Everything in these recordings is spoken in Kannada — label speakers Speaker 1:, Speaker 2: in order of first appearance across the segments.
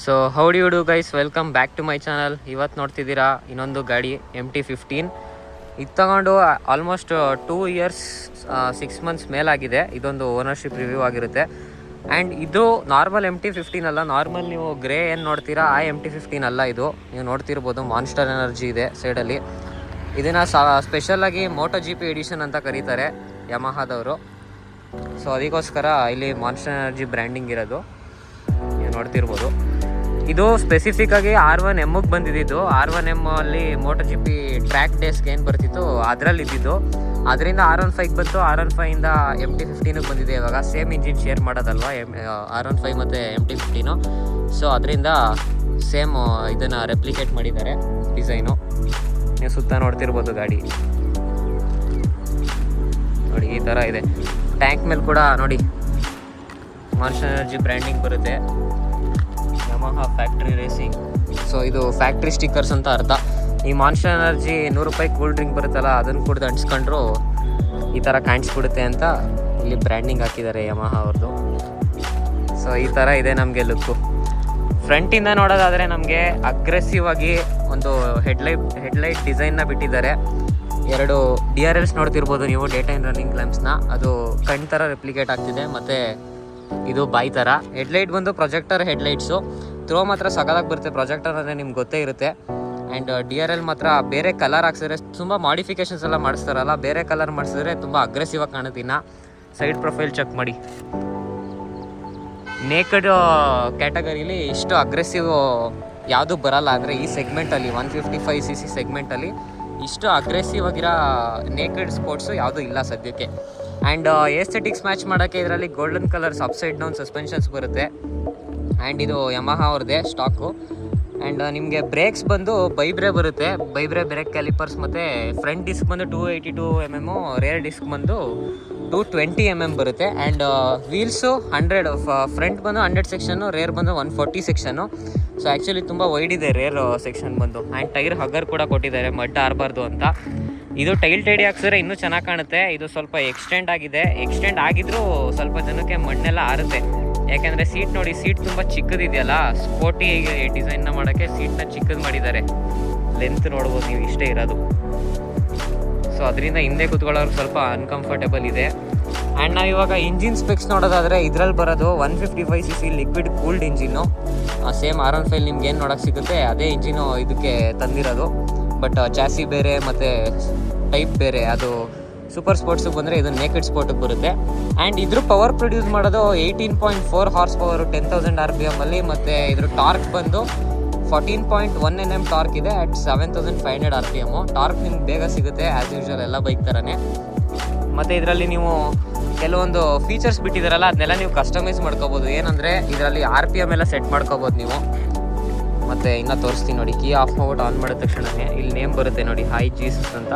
Speaker 1: So howdy do guys, welcome back to my channel. ಇವತ್ತು ನೋಡ್ತಿದ್ದೀರಾ ಇನ್ನೊಂದು ಗಾಡಿ MT-15. ಇದು ತಗೊಂಡು ಆಲ್ಮೋಸ್ಟ್ 2 ಇಯರ್ಸ್ 6 ಮಂತ್ಸ್ ಮೇಲಾಗಿದೆ. ಇದೊಂದು ಓನರ್ಶಿಪ್ ರಿವ್ಯೂ ಆಗಿರುತ್ತೆ. ಆ್ಯಂಡ್ ಇದು ನಾರ್ಮಲ್ MT-15 ಅಲ್ಲ. ನಾರ್ಮಲ್ ನೀವು ಗ್ರೇ ಏನು ನೋಡ್ತೀರಾ ಆ MT-15 ಅಲ್ಲ. ಇದು ನೀವು ನೋಡ್ತಿರ್ಬೋದು, ಮಾನ್ಸ್ಟರ್ ಎನರ್ಜಿ ಇದೆ ಸೈಡಲ್ಲಿ. ಇದನ್ನು ಸ್ಪೆಷಲಾಗಿ MotoGP ಎಡಿಷನ್ ಅಂತ ಕರೀತಾರೆ ಯಮಹಾದವರು. ಸೊ ಅದಕ್ಕೋಸ್ಕರ ಇಲ್ಲಿ ಮಾನ್ಸ್ಟರ್ ಎನರ್ಜಿ ಬ್ರ್ಯಾಂಡಿಂಗ್ ಇರೋದು ನೀವು ನೋಡ್ತಿರ್ಬೋದು. ಇದು ಸ್ಪೆಸಿಫಿಕ್ಕಾಗಿ R1M ಬಂದಿದ್ದು. R1M ಅಲ್ಲಿ MotoGP ಟ್ರ್ಯಾಕ್ ಡೇಸ್ಗೆ ಏನು ಬರ್ತಿತ್ತು ಅದರಲ್ಲಿ ಇದ್ದಿದ್ದು. ಅದರಿಂದ R15 ಬಂತು. R15ಇಂದ MT-15ಗೆ ಬಂದಿದೆ. ಇವಾಗ ಸೇಮ್ ಇಂಜಿನ್ ಶೇರ್ ಮಾಡೋದಲ್ವ R15 ಮತ್ತು MT-15. ಸೊ ಅದರಿಂದ ಸೇಮ್ ಇದನ್ನು ರೆಪ್ಲಿಕೇಟ್ ಮಾಡಿದ್ದಾರೆ ಡಿಸೈನು. ನೀವು ಸುತ್ತ ನೋಡ್ತಿರ್ಬೋದು ಗಾಡಿ ನೋಡಿ, ಈ ಥರ ಇದೆ. ಟ್ಯಾಂಕ್ ಮೇಲೆ ಕೂಡ ನೋಡಿ ಮಾನ್ಸ್ಟರ್ ಎನರ್ಜಿ ಬ್ರ್ಯಾಂಡಿಂಗ್ ಬರುತ್ತೆ, ಯಮಹಾ ಫ್ಯಾಕ್ಟ್ರಿ ರೇಸಿಂಗ್. ಸೊ ಇದು ಫ್ಯಾಕ್ಟ್ರಿ ಸ್ಟಿಕ್ಕರ್ಸ್ ಅಂತ ಅರ್ಥ. ಈ ಮಾನ್ಸ್ಟರ್ ಎನರ್ಜಿ 100 ರೂಪಾಯಿ ಕೂಲ್ ಡ್ರಿಂಕ್ ಬರುತ್ತಲ್ಲ, ಅದನ್ನು ಕುಡ್ದು ಅಂಟಿಸ್ಕೊಂಡ್ರು ಈ ಥರ ಕಾಣಿಸ್ಬಿಡುತ್ತೆ ಅಂತ ಇಲ್ಲಿ ಬ್ರ್ಯಾಂಡಿಂಗ್ ಹಾಕಿದ್ದಾರೆ ಯಮಹಾ ಅವ್ರದ್ದು. ಸೊ ಈ ಥರ ಇದೆ ನಮಗೆ ಲುಕ್ಕು. ಫ್ರಂಟಿಂದ ನೋಡೋದಾದರೆ ನಮಗೆ ಅಗ್ರೆಸಿವ್ ಆಗಿ ಒಂದು ಹೆಡ್ಲೈಟ್ ಡಿಸೈನ್ನ ಬಿಟ್ಟಿದ್ದಾರೆ. 2 DRLs ನೋಡ್ತಿರ್ಬೋದು ನೀವು, ಡೇ ಟೈಮ್ ರನ್ನಿಂಗ್ ಲ್ಯಾಂಪ್ಸ್ನ. ಅದು ಕಣ್ ಥರ ರೆಪ್ಲಿಕೇಟ್ ಆಗ್ತಿದೆ. ಮತ್ತು ಇದು ಬಾಯ್ ಥರ. ಹೆಡ್ಲೈಟ್ ಬಂದು ಪ್ರೊಜೆಕ್ಟರ್ ಹೆಡ್ಲೈಟ್ಸು. ಥ್ರೋ ಮಾತ್ರ ಸಗದಾಗಿ ಬರುತ್ತೆ. ಪ್ರೊಜೆಕ್ಟರ್ ಅಂದರೆ ನಿಮ್ಗೆ ಗೊತ್ತೇ ಇರುತ್ತೆ. ಆ್ಯಂಡ್ DRL ಮಾತ್ರ ಬೇರೆ ಕಲರ್ ಹಾಕ್ಸಿದ್ರೆ, ತುಂಬ ಮಾಡಿಫಿಕೇಷನ್ಸ್ ಎಲ್ಲ ಮಾಡಿಸ್ತಾರಲ್ಲ, ಬೇರೆ ಕಲರ್ ಮಾಡಿಸಿದ್ರೆ ತುಂಬ ಅಗ್ರೆಸಿವ್ ಆಗಿ ಕಾಣುತ್ತೆ. ಇನ್ನು ಸೈಡ್ ಪ್ರೊಫೈಲ್ ಚೆಕ್ ಮಾಡಿ. ನೇಕಡ್ ಕ್ಯಾಟಗರಿಲಿ ಇಷ್ಟು ಅಗ್ರೆಸಿವ್ ಯಾವುದೂ ಬರಲ್ಲ. ಅಂದರೆ ಈ ಸೆಗ್ಮೆಂಟಲ್ಲಿ 155cc ಸೆಗ್ಮೆಂಟಲ್ಲಿ ಇಷ್ಟು ಅಗ್ರೆಸಿವ್ ಆಗಿರೋ ನೇಕೆಡ್ ಸ್ಪೋರ್ಟ್ಸು ಯಾವುದೂ ಇಲ್ಲ ಸದ್ಯಕ್ಕೆ. ಆ್ಯಂಡ್ ಏಸ್ಥೆಟಿಕ್ಸ್ ಮ್ಯಾಚ್ ಮಾಡೋಕ್ಕೆ ಇದರಲ್ಲಿ golden colours upside down suspensions ಬರುತ್ತೆ. ಆ್ಯಂಡ್ ಇದು ಯಮಹಾ ಅವ್ರದ್ದೇ ಸ್ಟಾಕು. ಆ್ಯಂಡ್ ನಿಮಗೆ ಬ್ರೇಕ್ಸ್ ಬಂದು ಬೈಬ್ರೆ ಬರುತ್ತೆ. ಬೈಬ್ರೆ ಬ್ರೇಕ್ ಕ್ಯಾಲಿಪರ್ಸ್. ಮತ್ತು ಫ್ರಂಟ್ ಡಿಸ್ಕ್ ಬಂದು 282 mm, ರೇರ್ ಡಿಸ್ಕ್ ಬಂದು 220 mm ಬರುತ್ತೆ. ಆ್ಯಂಡ್ ವೀಲ್ಸು 100, ಫ್ರಂಟ್ ಬಂದು 100 ಸೆಕ್ಷನ್ನು, ರೇರ್ ಬಂದು 140 ಸೆಕ್ಷನ್ನು. ಸೊ ಆ್ಯಕ್ಚುಲಿ ತುಂಬ ವೈಡ್ ಇದೆ ರೇರ್ ಸೆಕ್ಷನ್ ಬಂದು. ಆ್ಯಂಡ್ ಟೈರ್ ಹಗರ್ ಕೂಡ ಕೊಟ್ಟಿದ್ದಾರೆ, ಮಡ್ ಆರಬಾರ್ದು ಅಂತ. ಇದು ಟೈಲ್ ಟೈಡಿ ಹಾಕ್ಸಿದ್ರೆ ಇನ್ನೂ ಚೆನ್ನಾಗಿ ಕಾಣುತ್ತೆ. ಇದು ಸ್ವಲ್ಪ ಎಕ್ಸ್ಟೆಂಡ್ ಆಗಿದೆ. ಎಕ್ಸ್ಟೆಂಡ್ ಆಗಿದ್ರೂ ಸ್ವಲ್ಪ ಜನಕ್ಕೆ ಮಣ್ಣೆಲ್ಲ ಆರುತ್ತೆ. ಯಾಕೆಂದರೆ ಸೀಟ್ ನೋಡಿ, ಸೀಟ್ ತುಂಬ ಚಿಕ್ಕದಿದೆಯಲ್ಲ, ಸ್ಪೋರ್ಟಿ ಡಿಸೈನ್ನ ಮಾಡೋಕ್ಕೆ ಸೀಟ್ನ ಚಿಕ್ಕದು ಮಾಡಿದ್ದಾರೆ. ಲೆಂತ್ ನೋಡ್ಬೋದು ನೀವು, ಇಷ್ಟೇ ಇರೋದು. ಸೊ ಅದರಿಂದ ಹಿಂದೆ ಕೂತ್ಕೊಳ್ಳೋರು ಸ್ವಲ್ಪ ಅನ್ಕಂಫರ್ಟೇಬಲ್ ಇದೆ. ಆ್ಯಂಡ್ ನಾವು ಇವಾಗ ಇಂಜಿನ್ ಸ್ಪೆಕ್ಸ್ ನೋಡೋದಾದರೆ ಇದರಲ್ಲಿ ಬರೋದು 155cc liquid cooled engine. Same R15 ನಿಮ್ಗೆ ಏನು ನೋಡೋಕ್ಕೆ ಸಿಗುತ್ತೆ ಅದೇ ಇಂಜಿನು ಇದಕ್ಕೆ ತಂದಿರೋದು. ಬಟ್ ಚಾಸಿ ಬೇರೆ ಮತ್ತು ಟೈಪ್ ಬೇರೆ. ಅದು ಸೂಪರ್ ಸ್ಪೋರ್ಟ್ಸಿಗೆ ಬಂದರೆ ಇದು ನೇಕೆಡ್ ಸ್ಪೋರ್ಟಿಗೆ ಬರುತ್ತೆ. ಆ್ಯಂಡ್ ಇದ್ರ ಪವರ್ ಪ್ರೊಡ್ಯೂಸ್ ಮಾಡೋದು 18.4 ಹಾರ್ಸ್ ಪವರು 10,000 RPM ಅಲ್ಲಿ. ಮತ್ತು ಇದ್ರ ಟಾರ್ಕ್ ಬಂದು 14.1 Nm ಟಾರ್ಕ್ ಇದೆ ಅಟ್ 7,500 RPM. ಟಾರ್ಕ್ ನಿಮ್ಗೆ ಬೇಗ ಸಿಗುತ್ತೆ ಆ್ಯಸ್ ಯೂಶ್ವಲ್ ಎಲ್ಲ ಬೈಕ್ ಥರನೇ. ಮತ್ತು ಇದರಲ್ಲಿ ನೀವು ಕೆಲವೊಂದು ಫೀಚರ್ಸ್ ಬಿಟ್ಟಿದ್ದಾರಲ್ಲ, ಅದನ್ನೆಲ್ಲ ನೀವು ಕಸ್ಟಮೈಸ್ ಮಾಡ್ಕೋಬೋದು. ಏನಂದರೆ ಇದರಲ್ಲಿ RPM ಎಲ್ಲ ಸೆಟ್ ಮಾಡ್ಕೋಬೋದು ನೀವು. ಮತ್ತು ಇನ್ನೂ ತೋರಿಸ್ತೀನಿ ನೋಡಿ, ಕೀ ಆಫ್ ಮಾಡ್ಬಿಟ್ಟು ಆನ್ ಮಾಡಿದ ತಕ್ಷಣವೇ ಇಲ್ಲಿ ನೇಮ್ ಬರುತ್ತೆ ನೋಡಿ, ಹೈ ಜೀಸಸ್ ಅಂತ.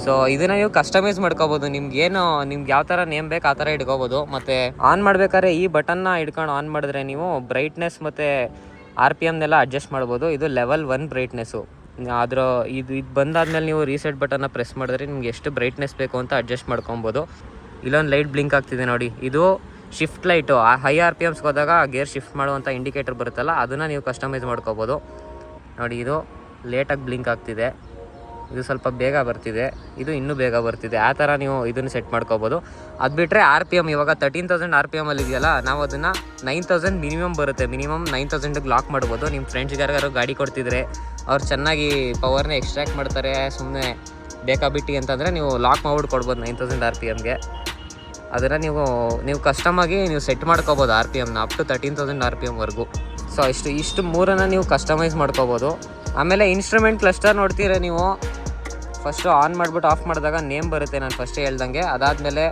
Speaker 1: ಸೊ ಇದನ್ನು ನೀವು ಕಸ್ಟಮೈಸ್ ಮಾಡ್ಕೋಬೋದು. ನಿಮ್ಗೆ ಯಾವ ಥರ ನೇಮ್ ಬೇಕು ಆ ಥರ ಇಟ್ಕೋಬೋದು. ಮತ್ತು ಆನ್ ಮಾಡಬೇಕಾದ್ರೆ ಈ ಬಟನ್ನ ಹಿಡ್ಕೊಂಡು ಆನ್ ಮಾಡಿದ್ರೆ ನೀವು ಬ್ರೈಟ್ನೆಸ್ ಮತ್ತು RPMನೆಲ್ಲ ಅಡ್ಜಸ್ಟ್ ಮಾಡ್ಬೋದು. ಇದು ಲೆವೆಲ್ 1 ಬ್ರೈಟ್ನೆಸ್ಸು. ಅದರ ಇದು ಬಂದಾದ್ಮೇಲೆ ನೀವು ರೀಸೆಟ್ ಬಟನ್ನ ಪ್ರೆಸ್ ಮಾಡಿದ್ರೆ ನಿಮ್ಗೆ ಎಷ್ಟು ಬ್ರೈಟ್ನೆಸ್ ಬೇಕು ಅಂತ ಅಡ್ಜಸ್ಟ್ ಮಾಡ್ಕೊಬೋದು. ಇಲ್ಲೊಂದು ಲೈಟ್ ಬ್ಲಿಂಕ್ ಆಗ್ತಿದೆ ನೋಡಿ, ಇದು ಶಿಫ್ಟ್ ಲೈಟು. ಹೈ RPMಸ್ಗೆ ಹೋದಾಗ ಗೇರ್ ಶಿಫ್ಟ್ ಮಾಡುವಂಥ ಇಂಡಿಕೇಟರ್ ಬರುತ್ತಲ್ಲ, ಅದನ್ನು ನೀವು ಕಸ್ಟಮೈಸ್ ಮಾಡ್ಕೋಬೋದು. ನೋಡಿ, ಇದು ಲೇಟಾಗಿ ಬ್ಲಿಂಕ್ ಆಗ್ತಿದೆ, ಇದು ಸ್ವಲ್ಪ ಬೇಗ ಬರ್ತಿದೆ, ಇದು ಇನ್ನೂ ಬೇಗ ಬರ್ತಿದೆ. ಆ ಥರ ನೀವು ಇದನ್ನು ಸೆಟ್ ಮಾಡ್ಕೋಬೋದು. ಅದು ಬಿಟ್ಟರೆ RPM ಇವಾಗ 13,000 RPM ಅಲ್ಲಿ ಇದೆಯಲ್ಲ, ನಾವು ಅದನ್ನು 9,000 ಮಿನಿಮಮ್ ಬರುತ್ತೆ. ಮಿನಿಮಮ್ 9,000ಗೆ ಲಾಕ್ ಮಾಡ್ಬೋದು. ನಿಮ್ಮ ಫ್ರೆಂಡ್ಸ್ಗೆ ಯಾರಿಗಾರು ಗಾಡಿ ಕೊಡ್ತಿದ್ರೆ ಅವ್ರು ಚೆನ್ನಾಗಿ ಪವರ್ನ ಎಕ್ಸ್ಟ್ರಾಕ್ಟ್ ಮಾಡ್ತಾರೆ, ಸುಮ್ಮನೆ ಬೇಕಾಬಿಟ್ಟು ಅಂತಂದರೆ ನೀವು ಲಾಕ್ ಮಾಡ್ಬಿಟ್ಟು ಕೊಡ್ಬೋದು 9,000 RPMಗೆ. ಅದನ್ನು ನೀವು ಕಸ್ಟಮಾಗಿ ನೀವು ಸೆಟ್ ಮಾಡ್ಕೋಬೋದು RPMನ ಅಪ್ ಟು 13,000 RPMವರೆಗೂ. ಸೊ ಇಷ್ಟು ಮೂರನ್ನು ನೀವು ಕಸ್ಟಮೈಸ್ ಮಾಡ್ಕೋಬೋದು. ಆಮೇಲೆ ಇನ್ಸ್ಟ್ರೂಮೆಂಟ್ ಕ್ಲಸ್ಟರ್ ನೋಡ್ತೀರ ನೀವು. ಫಸ್ಟು ಆನ್ ಮಾಡಿಬಿಟ್ಟು ಆಫ್ ಮಾಡಿದಾಗ ನೇಮ್ ಬರುತ್ತೆ, ನಾನು ಫಸ್ಟೇ ಹೇಳ್ದಂಗೆ. ಅದಾದಮೇಲೆ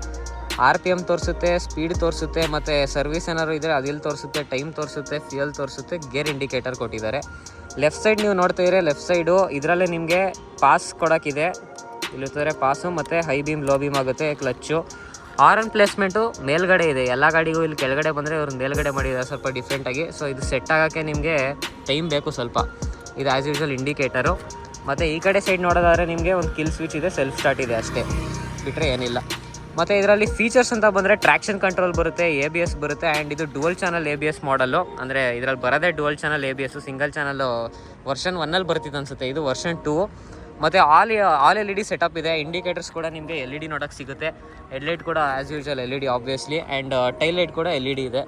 Speaker 1: RPM ತೋರಿಸುತ್ತೆ, ಸ್ಪೀಡ್ ತೋರಿಸುತ್ತೆ, ಮತ್ತು ಸರ್ವಿಸ್ ಏನಾದ್ರು ಇದ್ದರೆ ಅದಿಲ್ಲಿ ತೋರಿಸುತ್ತೆ, ಟೈಮ್ ತೋರಿಸುತ್ತೆ, ಫ್ಯೂಯಲ್ ತೋರಿಸುತ್ತೆ, ಗೇರ್ ಇಂಡಿಕೇಟರ್ ಕೊಟ್ಟಿದ್ದಾರೆ. ಲೆಫ್ಟ್ ಸೈಡ್ ನೀವು ನೋಡ್ತಾ ಇದ್ರೆ, ಲೆಫ್ಟ್ ಸೈಡು ಇದರಲ್ಲೇ ನಿಮಗೆ ಪಾಸ್ ಕೊಡೋಕ್ಕಿದೆ. ಇಲ್ಲಿರ್ತಾರೆ ಪಾಸು, ಮತ್ತು ಹೈ ಬೀಮ್ ಲೋ ಬೀಮ್ ಆಗುತ್ತೆ, ಕ್ಲಚ್ಚು. ಹಾರ್ನ್ ಪ್ಲೇಸ್ಮೆಂಟು ಮೇಲ್ಗಡೆ ಇದೆ. ಎಲ್ಲ ಗಾಡಿಗೂ ಇಲ್ಲಿ ಕೆಳಗಡೆ ಬಂದರೆ ಇವ್ರು ಮೇಲ್ಗಡೆ ಮಾಡಿದ್ದಾರೆ ಸ್ವಲ್ಪ ಡಿಫ್ರೆಂಟಾಗಿ. ಸೊ ಇದು ಸೆಟ್ ಆಗೋಕ್ಕೆ ನಿಮಗೆ ಟೈಮ್ ಬೇಕು ಸ್ವಲ್ಪ. ಇದು ಆ್ಯಸ್ ಯೂಶ್ವಲ್ ಇಂಡಿಕೇಟರು. ಮತ್ತು ಈ ಕಡೆ ಸೈಡ್ ನೋಡೋದಾದರೆ ನಿಮಗೆ ಒಂದು ಕಿಲ್ ಸ್ವಿಚ್ ಇದೆ, ಸೆಲ್ಫ್ ಸ್ಟಾರ್ಟ್ ಇದೆ, ಅಷ್ಟೇ ಬಿಟ್ಟರೆ ಏನಿಲ್ಲ. ಮತ್ತು ಇದರಲ್ಲಿ ಫೀಚರ್ಸ್ ಅಂತ ಬಂದರೆ ಟ್ರ್ಯಾಕ್ಷನ್ ಕಂಟ್ರೋಲ್ ಬರುತ್ತೆ, ABS ಬರುತ್ತೆ. ಆ್ಯಂಡ್ ಇದು ಡುವಲ್ ಚಾನಲ್ ABS ಮಾಡಲು, ಅಂದರೆ ಇದರಲ್ಲಿ ಬರೋದೇ dual channel ABS. Single channel version 1 ಬರ್ತಿತ್ತು ಅನಿಸುತ್ತೆ, ಇದು ವರ್ಷನ್ 2. ಮತ್ತು ಆಲ್ LED ಸೆಟಪ್ ಇದೆ. ಇಂಡಿಕೇಟರ್ಸ್ ಕೂಡ ನಿಮಗೆ LED ನೋಡೋಕ್ಕೆ ಸಿಗುತ್ತೆ. ಹೆಡ್ಲೈಟ್ ಕೂಡ as usual LED obviously. And tail light ಕೂಡ LED ಇದೆ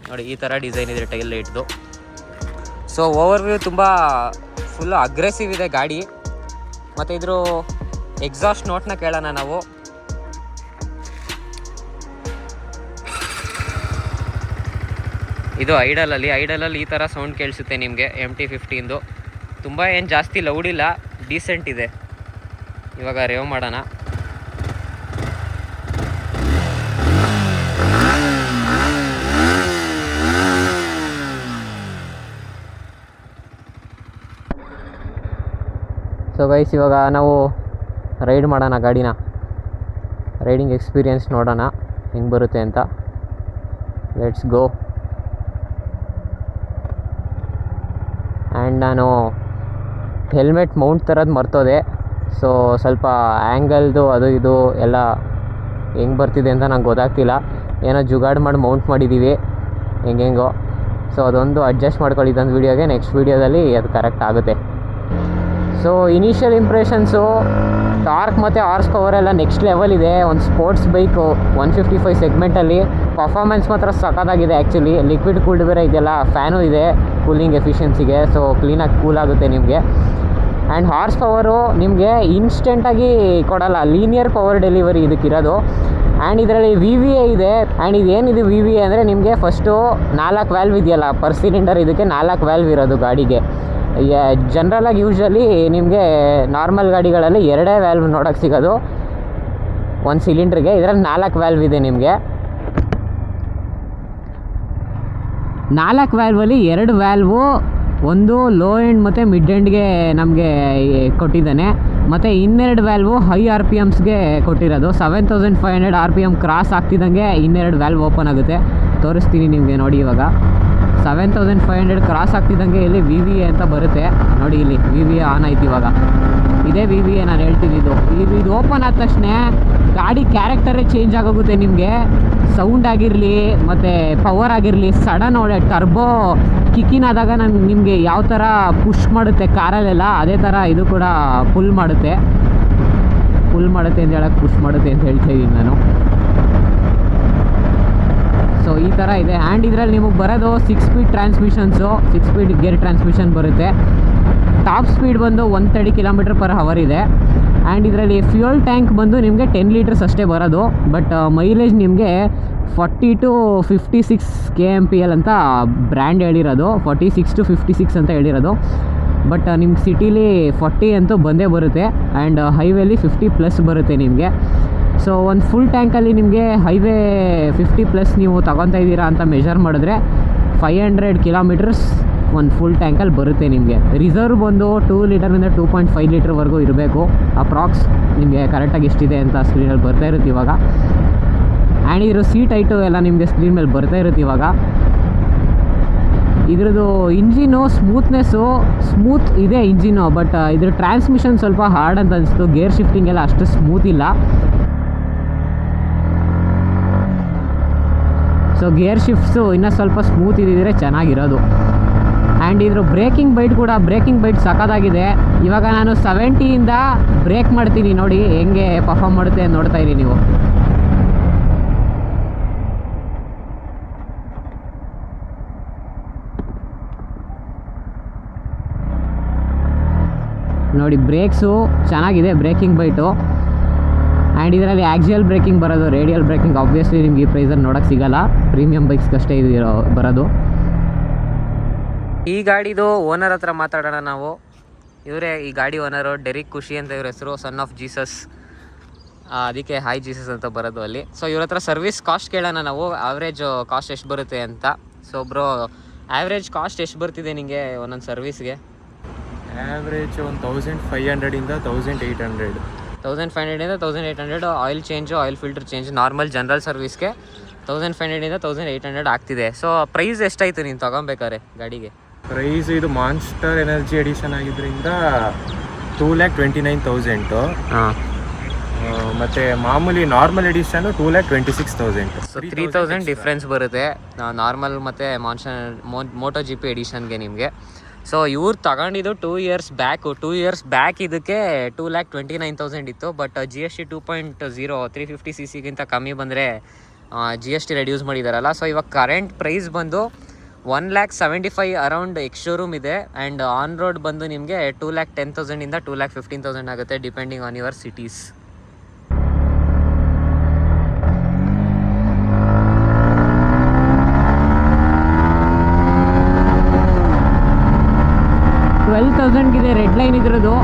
Speaker 1: ನೋಡಿ, ಈ ಥರ ಡಿಸೈನ್ ಇದೆ ಟೈಲ್ ಲೈಟ್ದು. ಸೊ ಓವರ್ವ್ಯೂ ತುಂಬ ಫುಲ್ಲು ಅಗ್ರೆಸಿವ್ ಇದೆ ಗಾಡಿ. ಮತ್ತು ಇದ್ರ ಎಕ್ಸಾಸ್ಟ್ ನೋಟ್ನ ಕೇಳೋಣ ನಾವು. ಇದು ಐಡಲಲ್ಲಿ ಈ ಥರ ಸೌಂಡ್ ಕೇಳಿಸುತ್ತೆ ನಿಮಗೆ MT-15. ತುಂಬ ಏನು ಜಾಸ್ತಿ ಲೌಡ್ ಇಲ್ಲ, ಡೀಸೆಂಟ್ ಇದೆ. ಇವಾಗ ರೇವ್ ಮಾಡೋಣ. ಸೊ ಗೈಸ್, ಇವಾಗ ನಾವು ರೈಡ್ ಮಾಡೋಣ ಗಾಡಿನ. ರೈಡಿಂಗ್ ಎಕ್ಸ್ಪೀರಿಯನ್ಸ್ ನೋಡೋಣ ಹೆಂಗೆ ಬರುತ್ತೆ ಅಂತ. Let's go. ಆ್ಯಂಡ್ ನಾನು ಹೆಲ್ಮೆಟ್ ಮೌಂಟ್ ಥರದ್ದು ಮರ್ತೋದೆ. ಸೊ ಸ್ವಲ್ಪ ಆ್ಯಂಗಲ್ದು ಅದು ಇದು ಎಲ್ಲ ಹೆಂಗೆ ಬರ್ತಿದೆ ಅಂತ ನಂಗೆ ಗೊತ್ತಾಗ್ತಿಲ್ಲ. ಏನೋ ಜುಗಾಡ್ ಮಾಡಿ ಮೌಂಟ್ ಮಾಡಿದ್ದೀವಿ ಹೆಂಗೆಂಗೋ. ಸೊ ಅದೊಂದು ಅಡ್ಜಸ್ಟ್ ಮಾಡ್ಕೊಳ್ಳಿ ಇದೊಂದು ವೀಡಿಯೋಗೆ. ನೆಕ್ಸ್ಟ್ ವೀಡಿಯೋದಲ್ಲಿ ಅದು ಕರೆಕ್ಟ್ ಆಗುತ್ತೆ. ಸೊ ಇನಿಷಿಯಲ್ ಇಂಪ್ರೆಷನ್ಸು, ಟಾರ್ಕ್ ಮತ್ತು ಹಾರ್ಸ್ ಪವರ್ ಎಲ್ಲ ನೆಕ್ಸ್ಟ್ ಲೆವೆಲ್ ಇದೆ. ಒಂದು ಸ್ಪೋರ್ಟ್ಸ್ ಬೈಕು 155 ಸೆಗ್ಮೆಂಟಲ್ಲಿ ಪರ್ಫಾರ್ಮೆನ್ಸ್ ಮಾತ್ರ ಸಖತ್ತಾಗಿದೆ. ಆ್ಯಕ್ಚುಲಿ ಲಿಕ್ವಿಡ್ ಕೂಲ್ಡ್ ಬೇರೆ ಇದೆಯಲ್ಲ, ಫ್ಯಾನು ಇದೆ ಕೂಲಿಂಗ್ ಎಫಿಷಿಯನ್ಸಿಗೆ. ಸೊ ಕ್ಲೀನಾಗಿ ಕೂಲ್ ಆಗುತ್ತೆ ನಿಮಗೆ. ಆ್ಯಂಡ್ ಹಾರ್ಸ್ ಪವರು ನಿಮಗೆ ಇನ್ಸ್ಟೆಂಟಾಗಿ ಕೊಡೋಲ್ಲ, ಲೀನಿಯರ್ ಪವರ್ ಡೆಲಿವರಿ ಇದಕ್ಕಿರೋದು. ಆ್ಯಂಡ್ ಇದರಲ್ಲಿ VVA ಇದೆ. ಆ್ಯಂಡ್ ಇದೇನಿದೆ VVA ಅಂದರೆ ನಿಮಗೆ ಫಸ್ಟು 4 ವ್ಯಾಲ್ವ್ ಇದೆಯಲ್ಲ ಪರ್ ಸಿಲಿಂಡರ್, ಇದಕ್ಕೆ 4 ವ್ಯಾಲ್ವ್ ಇರೋದು ಗಾಡಿಗೆ. ಜನ್ರಲಾಗಿ ಯೂಶ್ವಲಿ ನಿಮಗೆ ನಾರ್ಮಲ್ ಗಾಡಿಗಳಲ್ಲಿ 2 ವ್ಯಾಲ್ವ್ ನೋಡೋಕ್ಕೆ ಸಿಗೋದು ಒಂದು ಸಿಲಿಂಡ್ರಿಗೆ. ಇದರಲ್ಲಿ 4 ವ್ಯಾಲ್ವ್ ಇದೆ ನಿಮಗೆ. 4 ವ್ಯಾಲ್ವಲ್ಲಿ 2 ವ್ಯಾಲ್ವು ಒಂದು ಲೋ ಎಂಡ್ ಮತ್ತು ಮಿಡ್ ಎಂಡ್ಗೆ ನಮಗೆ ಕೊಟ್ಟಿದ್ದಾನೆ. ಮತ್ತು ಇನ್ನೆರಡು ವ್ಯಾಲ್ವು ಹೈ RPMಸ್ಗೆ ಕೊಟ್ಟಿರೋದು. 7500 RPM ಕ್ರಾಸ್ ಆಗ್ತಿದ್ದಂಗೆ ಇನ್ನೆರಡು ವ್ಯಾಲ್ವ್ ಓಪನ್ ಆಗುತ್ತೆ. ತೋರಿಸ್ತೀನಿ ನಿಮಗೆ ನೋಡಿ. ಇವಾಗ 7500 ಕ್ರಾಸ್ ಆಗ್ತಿದ್ದಂಗೆ ಇಲ್ಲಿ VVA ಅಂತ ಬರುತ್ತೆ ನೋಡಿ. ಇಲ್ಲಿ VVA ಆನ್ ಆಯ್ತು. ಇವಾಗ ಇದೇ VVA ನಾನು ಹೇಳ್ತಿದ್ದು. ಇದು ಓಪನ್ ಆದ ತಕ್ಷಣ ಗಾಡಿ ಕ್ಯಾರೆಕ್ಟರೇ ಚೇಂಜ್ ಆಗೋಗುತ್ತೆ ನಿಮಗೆ. ಸೌಂಡ್ ಆಗಿರಲಿ ಮತ್ತು ಪವರ್ ಆಗಿರಲಿ, ಸಡನ್ ಟರ್ಬೋ ಕಿಕ್ಕಿನಾದಾಗ ನಿಮಗೆ ಯಾವ ಥರ ಪುಷ್ ಮಾಡುತ್ತೆ ಕಾರಲ್ಲೆಲ್ಲ, ಅದೇ ಥರ ಇದು ಕೂಡ ಪುಲ್ ಮಾಡುತ್ತೆ ಅಂತ ಹೇಳಕ್ಕೆ, ಪುಷ್ ಮಾಡುತ್ತೆ ಅಂತ ಹೇಳ್ತಾ ಇದ್ದೀನಿ ನಾನು. ಸೊ ಈ ಥರ ಇದೆ. ಆ್ಯಂಡ್ ಇದರಲ್ಲಿ ನಿಮಗೆ ಬರೋದು 6 ಸ್ಪೀಡ್ ಟ್ರಾನ್ಸ್ಮಿಷನ್ಸು, 6 ಸ್ಪೀಡ್ ಗೇರ್ ಟ್ರಾನ್ಸ್ಮಿಷನ್ ಬರುತ್ತೆ. ಟಾಪ್ ಸ್ಪೀಡ್ ಬಂದು 130 km/h ಇದೆ. ಆ್ಯಂಡ್ ಇದರಲ್ಲಿ ಫ್ಯೂಯಲ್ ಟ್ಯಾಂಕ್ ಬಂದು ನಿಮಗೆ 10 ಲೀಟರ್ಸ್ ಅಷ್ಟೇ ಬರೋದು. ಬಟ್ ಮೈಲೇಜ್ ನಿಮಗೆ 40 to 56 kmpl ಅಂತ ಬ್ರ್ಯಾಂಡ್ ಹೇಳಿರೋದು. 46 to 56 ಅಂತ ಹೇಳಿರೋದು. ಬಟ್ ನಿಮ್ಗೆ ಸಿಟೀಲಿ 40 ಅಂತೂ ಬಂದೇ ಬರುತ್ತೆ. ಆ್ಯಂಡ್ ಹೈವೇಲಿ 50+ ಬರುತ್ತೆ ನಿಮಗೆ. ಸೊ ಒಂದು ಫುಲ್ ಟ್ಯಾಂಕಲ್ಲಿ ನಿಮಗೆ ಹೈವೇ 50+ ನೀವು ತಗೊತಾ ಇದ್ದೀರಾ ಅಂತ ಮೆಷರ್ ಮಾಡಿದ್ರೆ 500 ಕಿಲೋಮೀಟರ್ಸ್ ಒಂದು ಫುಲ್ ಟ್ಯಾಂಕಲ್ಲಿ ಬರುತ್ತೆ ನಿಮಗೆ. ರಿಸರ್ವ್ ಬಂದು 2 ಲೀಟರ್ನಿಂದ 2.5 ಲೀಟರ್ವರೆಗೂ ಇರಬೇಕು ಅಪ್ರಾಕ್ಸ್. ನಿಮಗೆ ಕರೆಕ್ಟಾಗಿ ಎಷ್ಟಿದೆ ಅಂತ ಸ್ಕ್ರೀನಲ್ಲಿ ಬರ್ತಾ ಇರುತ್ತೆ ಇವಾಗ. ಆ್ಯಂಡ್ ಇದ್ರ ಸೀಟ್ ಹೈಟು ಎಲ್ಲ ನಿಮಗೆ ಸ್ಕ್ರೀನ್ ಮೇಲೆ ಬರ್ತಾ ಇರುತ್ತೆ ಇವಾಗ. ಇದ್ರದ್ದು ಇಂಜಿನು ಸ್ಮೂತ್ ಇದೆ ಇಂಜಿನು. ಬಟ್ ಇದ್ರ ಟ್ರಾನ್ಸ್ಮಿಷನ್ ಸ್ವಲ್ಪ ಹಾರ್ಡ್ ಅಂತ ಅನಿಸ್ತು. ಗೇರ್ ಶಿಫ್ಟಿಂಗ್ ಎಲ್ಲ ಅಷ್ಟು ಸ್ಮೂತ್ ಇಲ್ಲ. ಸೊ ಗೇರ್ ಶಿಫ್ಟ್ಸು ಇನ್ನೂ ಸ್ವಲ್ಪ ಸ್ಮೂತ್ ಇದ್ದಿದ್ರೆ ಚೆನ್ನಾಗಿರೋದು. ಆ್ಯಂಡ್ ಇದ್ರ ಬ್ರೇಕಿಂಗ್ ಬೈಟ್ ಸಖತ್ತಾಗಿದೆ. ಇವಾಗ ನಾನು 70ಇಂದ ಬ್ರೇಕ್ ಮಾಡ್ತೀನಿ ನೋಡಿ ಹೆಂಗೆ ಪರ್ಫಾರ್ಮ್ ಮಾಡುತ್ತೆ ಅಂತ ನೋಡ್ತಾ ಇರಿ ನೀವು. ನೋಡಿ ಬ್ರೇಕ್ಸು ಚೆನ್ನಾಗಿದೆ, ಬ್ರೇಕಿಂಗ್ ಬೈಟು. ಆ್ಯಂಡ್ ಇದರಲ್ಲಿ ಆಕ್ಸಿಯಲ್ ಬ್ರೇಕಿಂಗ್ ಬರೋದು, ರೇಡಿಯಲ್ ಬ್ರೇಕಿಂಗ್ ಆಬ್ವಿಯಸ್ಲಿ ನಿಮ್ಗೆ ಈ ಪ್ರೈಸಲ್ಲಿ ನೋಡೋಕ್ಕೆ ಸಿಗೋಲ್ಲ. ಪ್ರೀಮಿಯಂ ಬೈಕ್ಸ್ಗಷ್ಟೇ ಇದು ಬರೋದು. ಈ ಗಾಡಿದು ಓನರ್ ಹತ್ರ ಮಾತಾಡೋಣ ನಾವು. ಇವರೇ ಈ ಗಾಡಿ ಓನರು, ಡೆರಿಕ್ ಖುಷಿ ಅಂತ ಇವ್ರ ಹೆಸರು, ಸನ್ ಆಫ್ ಜೀಸಸ್. ಅದಕ್ಕೆ ಹಾಯ್ ಜೀಸಸ್ ಅಂತ ಬರೋದು ಅಲ್ಲಿ. ಸೊ ಇವ್ರ ಹತ್ರ ಸರ್ವಿಸ್ ಕಾಸ್ಟ್ ಕೇಳೋಣ ನಾವು, ಆವ್ರೇಜ್ ಕಾಸ್ಟ್ ಎಷ್ಟು ಬರುತ್ತೆ ಅಂತ. ಸೊ ಬ್ರೋ, ಆವ್ರೇಜ್ ಕಾಸ್ಟ್ ಎಷ್ಟು ಬರ್ತಿದೆ ನಿಮಗೆ ಒಂದೊಂದು ಸರ್ವಿಸ್ಗೆ?
Speaker 2: ಆವ್ರೇಜ್ ಒಂದು 1500ಇಂದ 1800.
Speaker 1: 1500ಇಂದ 1800 oil change, oil filter change, normal general ಸರ್ವಿಸ್ಗೆ 1500ಇಂದ 1800 ಆಗ್ತಿದೆ. ಸೊ ಪ್ರೈಸ್ ಎಷ್ಟಾಯಿತು ನೀನು ತೊಗೊಬೇಕಾರೆ ಗಾಡಿಗೆ?
Speaker 2: ಪ್ರೈಸ್ ಇದು ಮಾನ್ಸ್ಟರ್ ಎನರ್ಜಿ ಎಡಿಷನ್ ಆಗಿದ್ದರಿಂದ 2,29,000.
Speaker 1: ಹಾಂ.
Speaker 2: ಮತ್ತು ಮಾಮೂಲಿ ನಾರ್ಮಲ್ ಎಡಿಷನ್ನು 2,26,000.
Speaker 1: ಸೊ 3,000 ಡಿಫ್ರೆನ್ಸ್ ಬರುತ್ತೆ ನಾರ್ಮಲ್ ಮತ್ತು ಮೋಟೋ ಜಿ ಪಿ ಎಡಿಷನ್ಗೆ ನಿಮಗೆ. ಸೊ ಇವ್ರು ತಗೊಂಡಿದ್ದು 2 ಇಯರ್ಸ್ ಬ್ಯಾಕ್ ಇದಕ್ಕೆ 2,29,000 ಇತ್ತು. ಬಟ್ GST 2.0 350 cc ಕಮ್ಮಿ ಬಂದರೆ GST ರೆಡ್ಯೂಸ್ ಮಾಡಿದಾರಲ್ಲ. ಸೊ ಇವಾಗ ಕರೆಂಟ್ ಪ್ರೈಸ್ ಬಂದು 1,75,000 ಅರೌಂಡ್ ಎಕ್ಸ್ ಶೋರೂಮ್ ಇದೆ. ಆ್ಯಂಡ್ ಆನ್ ರೋಡ್ ಬಂದು ನಿಮಗೆ 2,10,000 2,15,000 ಆಗುತ್ತೆ depending on your cities. $12,000 red line ಇದ್ರದ್ದು.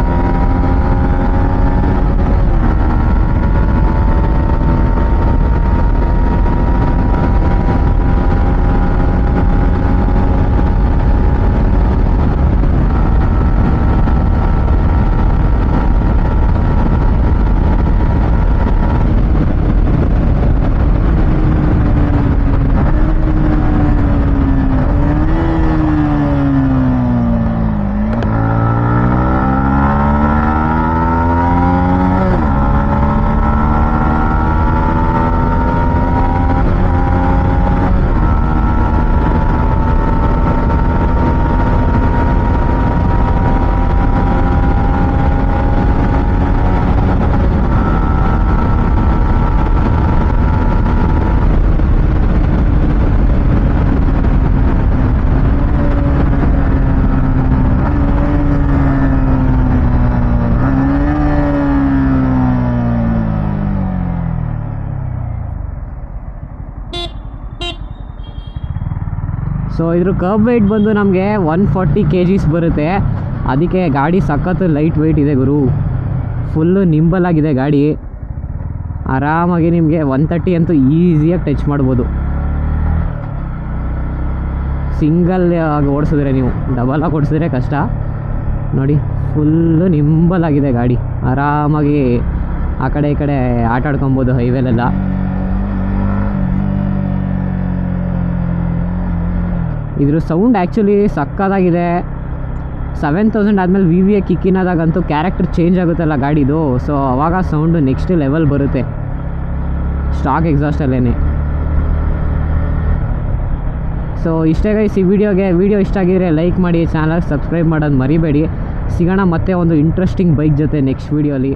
Speaker 1: ಸೊ ಇದ್ರ ಕರ್ಬ್ ವೆಯ್ಟ್ ಬಂದು ನಮಗೆ 140 kgs ಬರುತ್ತೆ. ಅದಕ್ಕೆ ಗಾಡಿ ಸಖತ್ತು ಲೈಟ್ ವೆಯ್ಟ್ ಇದೆ ಗುರು. ಫುಲ್ಲು ನಿಂಬಲ್ ಆಗಿದೆ ಗಾಡಿ. ಆರಾಮಾಗಿ ನಿಮಗೆ 130 ಅಂತೂ ಈಸಿಯಾಗಿ ಟಚ್ ಮಾಡ್ಬೋದು ಸಿಂಗಲ್ ಆಗಿ ಓಡಿಸಿದ್ರೆ. ನೀವು ಡಬಲ್ ಆಗಿ ಓಡಿಸಿದ್ರೆ ಕಷ್ಟ. ನೋಡಿ ಫುಲ್ಲು ನಿಂಬಲ್ ಆಗಿದೆ ಗಾಡಿ. ಆರಾಮಾಗಿ ಆ ಕಡೆ ಈ ಕಡೆ ಆಟ ಆಡ್ಕೊಬೋದು ಹೈವೇಲೆಲ್ಲ. ಇದ್ರ ಸೌಂಡ್ ಆ್ಯಕ್ಚುಲಿ ಸಕ್ಕತ್ತಾಗಿದೆ. 7,000 ಆದಮೇಲೆ VVA ಕಿಕ್ಕಿನಾದಾಗಂತೂ ಕ್ಯಾರೆಕ್ಟರ್ ಚೇಂಜ್ ಆಗುತ್ತಲ್ಲ ಗಾಡಿದು. ಸೊ ಅವಾಗ ಸೌಂಡು ನೆಕ್ಸ್ಟ್ ಲೆವೆಲ್ ಬರುತ್ತೆ ಸ್ಟಾಕ್ ಎಕ್ಸಾಸ್ಟಲ್ಲೇ. ಸೊ ಇಷ್ಟೇ ಗೈಸ್ ಈ ವಿಡಿಯೋ ಇಷ್ಟ ಆಗಿದ್ರೆ ಲೈಕ್ ಮಾಡಿ, ಚಾನಲ್ಗೆ ಸಬ್ಸ್ಕ್ರೈಬ್ ಮಾಡೋದು ಮರಿಬೇಡಿ. ಸಿಗೋಣ ಮತ್ತೆ ಒಂದು ಇಂಟ್ರೆಸ್ಟಿಂಗ್ ಬೈಕ್ ಜೊತೆ ನೆಕ್ಸ್ಟ್ ವೀಡಿಯೋಲಿ.